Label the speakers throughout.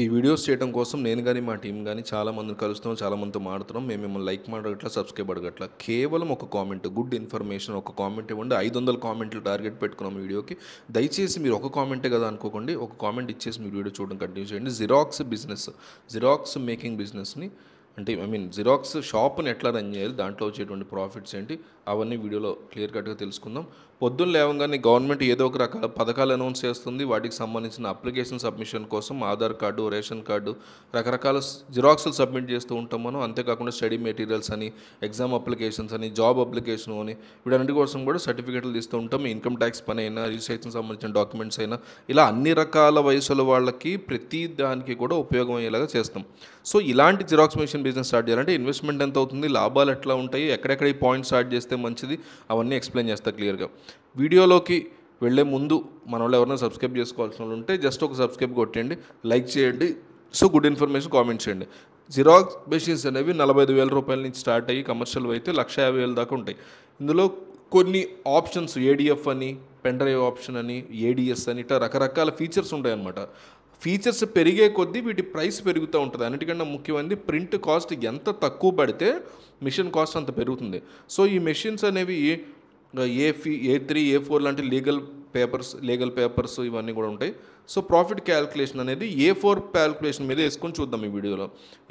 Speaker 1: ఈ వీడియోస్ చేయడం కోసం నేను గాని, మా టీమ్ గాని చాలా మందిని కలుస్తున్నాం. చాలా మందితో మాట్లాడుతున్నాం. మేము మిమ్మల్ని లైక్ అడగట్ల, సబ్స్క్రైబ్ అడగట్ల. కేవలం ఒక కామెంట్, గుడ్ ఇన్ఫర్మేషన్ ఒక కామెంట్ ఇవ్వండి. 500 కామెంట్లు టార్గెట్ పెట్టుకున్నాం వీడియోకి. దయచేసి మీరు ఒక కామెంటే కదా అనుకోకండి. ఒక కామెంట్ ఇచ్చేసి మీరు వీడియో చూడడం కంటిన్యూ చేయండి. జిరాక్స్ మేకింగ్ బిజినెస్‌ని అంటే జిరాక్స్ షాప్‌ని ఎట్లా రన్ చేయాలి? దాంట్లో వచ్చేటువంటి ప్రాఫిట్స్ ఏంటి? అవన్నీ వీడియోలో క్లియర్ కట్‌గా తెలుసుకుందాం. పొద్దున్న లేవగానే గవర్నమెంట్ ఏదో ఒక రకాల పథకాలు అనౌన్స్ చేస్తుంది. వాటికి సంబంధించిన అప్లికేషన్ సబ్మిషన్ కోసం ఆధార్ కార్డు, రేషన్ కార్డు, రకరకాల జిరాక్స్లు సబ్మిట్ చేస్తూ ఉంటాం మనం. అంతేకాకుండా స్టడీ మెటీరియల్స్ అని, ఎగ్జామ్ అప్లికేషన్స్ అని, జాబ్ అప్లికేషన్ అని, వీటన్నిటి కోసం కూడా సర్టిఫికేట్లు తీస్తూ ఉంటాం. ఇన్కమ్ ట్యాక్స్ పని అయినా, రిజిస్ట్రేషన్ సంబంధించిన డాక్యుమెంట్స్ అయినా, ఇలా అన్ని రకాల వయసుల వాళ్ళకి ప్రతి దానికి కూడా ఉపయోగం అయ్యేలాగా చేస్తాం. సో ఇలాంటి జిరాక్స్ మెషిన్ బిజినెస్ స్టార్ట్ చేయాలంటే ఇన్వెస్ట్మెంట్ ఎంత అవుతుంది, లాభాలు ఎట్లా ఉంటాయి, ఎక్కడెక్కడ ఈ పాయింట్ స్టార్ట్ చేస్తే మంచిది, అవన్నీ ఎక్స్ప్లెయిన్ చేస్తా క్లియర్గా. వీడియోలోకి వెళ్ళే ముందు మన వాళ్ళు ఎవరైనా సబ్స్క్రైబ్ చేసుకోవాల్సిన వాళ్ళు ఉంటే జస్ట్ ఒక సబ్స్క్రైబ్ కొట్టండి, లైక్ చేయండి. సో గుడ్ ఇన్ఫర్మేషన్ కామెంట్ చేయండి. జిరాక్స్ మెషిన్స్ అనేవి 45,000 రూపాయల నుంచి స్టార్ట్ అయ్యి కమర్షియల్ అయితే 1,50,000 దాకా ఉంటాయి. ఇందులో కొన్ని ఆప్షన్స్ ఏడిఎఫ్ అని, పెన్ డ్రైవ్ ఆప్షన్ అని, ఏడిఎస్ అని ఇట్లా రకరకాల ఫీచర్స్ ఉంటాయి అన్నమాట. ఫీచర్స్ పెరిగే కొద్దీ వీటి ప్రైస్ పెరుగుతూ ఉంటుంది. అన్నిటికన్నా ముఖ్యమైనది ప్రింట్ కాస్ట్ ఎంత తక్కువ పడితే మిషన్ కాస్ట్ అంత పెరుగుతుంది. సో ఈ మెషిన్స్ అనేవి A3, A4 లాంటి లీగల్ పేపర్స్ ఇవన్నీ కూడా ఉంటాయి. సో ప్రాఫిట్ క్యాలిక్యులేషన్ అనేది A4 క్యాలిక్యులేషన్ మీద వేసుకొని చూద్దాం ఈ వీడియోలో.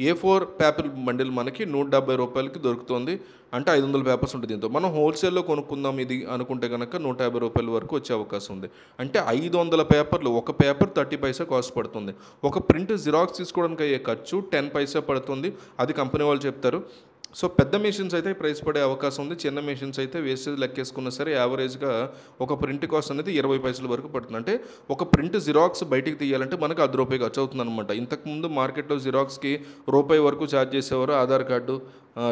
Speaker 1: A4 పేపర్ బండిల్ మనకి 170 రూపాయలకి దొరుకుతుంది. అంటే 500 పేపర్స్ ఉంటుంది. దీంతో మనం హోల్సేల్లో కొనుక్కుందాం ఇది అనుకుంటే కనుక 150 రూపాయల వరకు వచ్చే అవకాశం ఉంది. అంటే 500 పేపర్లు, ఒక పేపర్ 30 పైసా కాస్ట్ పడుతుంది. ఒక ప్రింట్ జిరాక్స్ తీసుకోవడానికి అయ్యే ఖర్చు 10 పైసా పడుతుంది. అది కంపెనీ వాళ్ళు చెప్తారు. సో పెద్ద మెషిన్స్ అయితే ప్రైస్ పడే అవకాశం ఉంది. చిన్న మెషిన్స్ అయితే వేస్టేజ్ లెక్కేసుకున్నా సరే యావరేజ్గా ఒక ప్రింట్ కాస్ట్ అనేది 20 పైసల వరకు పడుతుంది. అంటే ఒక ప్రింట్ జిరాక్స్ బయటికి తీయాలంటే మనకు ₹10 ఖర్చు అవుతుంది అనమాట. ఇంతకుముందు మార్కెట్లో జిరాక్స్కి రూపాయి వరకు ఛార్జ్ చేసేవారు. ఆధార్ కార్డు,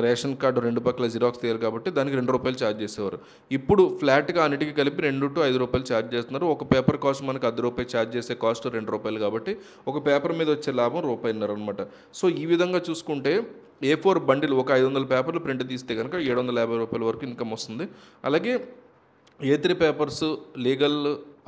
Speaker 1: రేషన్ కార్డు రెండు పక్కల జిరాక్స్ తీయాలి కాబట్టి దానికి ₹2 ఛార్జ్ చేసేవారు. ఇప్పుడు ఫ్లాట్గా అన్నిటికీ కలిపి ₹2 to ₹5 ఛార్జ్ చేస్తున్నారు. ఒక పేపర్ కాస్ట్ మనకు ₹10 ఛార్జ్ చేసే కాస్ట్ ₹2 కాబట్టి ఒక పేపర్ మీద వచ్చే లాభం ₹1.5 అనమాట. సో ఈ విధంగా చూసుకుంటే A4 బండిల్ ఒక 500 పేపర్లు ప్రింట్ తీస్తే కనుక ₹750 వరకు ఇన్కమ్ వస్తుంది. అలాగే A3 papers, legal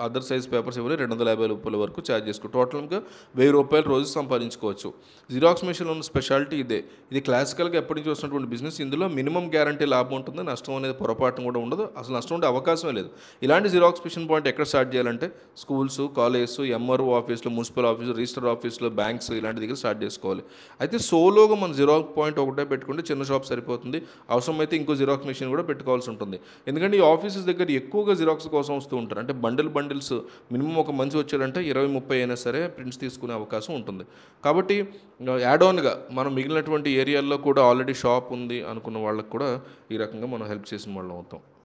Speaker 1: other size papers ఇవన్నీ ₹250 వరకు ఛార్జ్ చేసుకో టోటల్గా ₹1000 రోజు సంపాదించుకోవచ్చు. జిరాక్స్ మెషిన్లో ఉన్న స్పెషాలిటీ ఇదే. ఇది క్లాసికల్గా ఎప్పటి నుంచి వస్తున్నటువంటి బిజినెస్. ఇందులో మినిమం గ్యారంటీ లాభం ఉంటుంది. నష్టం అనేది పొరపాటున కూడా ఉండదు. అసలు నష్టం ఉండే అవకాశమే లేదు. ఇలాంటి జిరాక్స్ మెషిన్ పాయింట్ ఎక్కడ స్టార్ట్ చేయాలంటే స్కూల్స్, కాలేజెస్, ఎంఆర్ఓ ఆఫీసులు, మున్సిపల్ ఆఫీసులు, రిజిస్టర్ ఆఫీసులు, బ్యాంక్స్ ఇలాంటి దగ్గర స్టార్ట్ చేసుకోవాలి. అయితే సోలోగా మన జిరాక్స్ పాయింట్ ఒకటే పెట్టుకుంటే చిన్న షాప్ సరిపోతుంది. అవసరమైతే ఇంకో జిరాక్స్ మెషిన్ కూడా పెట్టుకోవాల్సి ఉంటుంది. ఎందుకంటే ఈ ఆఫీసెస్ దగ్గర ఎక్కువగా జిరాక్స్ కోసం వస్తూ ఉంటారు. అంటే బండిల్స్ మినిమం ఒక మనిషి వచ్చాడంటే 20-30 అయినా సరే ప్రింట్స్ తీసుకునే అవకాశం ఉంటుంది. కాబట్టి యాడ్ ఆన్గా మనం మిగిలినటువంటి ఏరియాల్లో కూడా ఆల్రెడీ షాప్ ఉంది అనుకున్న వాళ్ళకు కూడా ఈ రకంగా మనం హెల్ప్ చేసిన వాళ్ళం అవుతాం.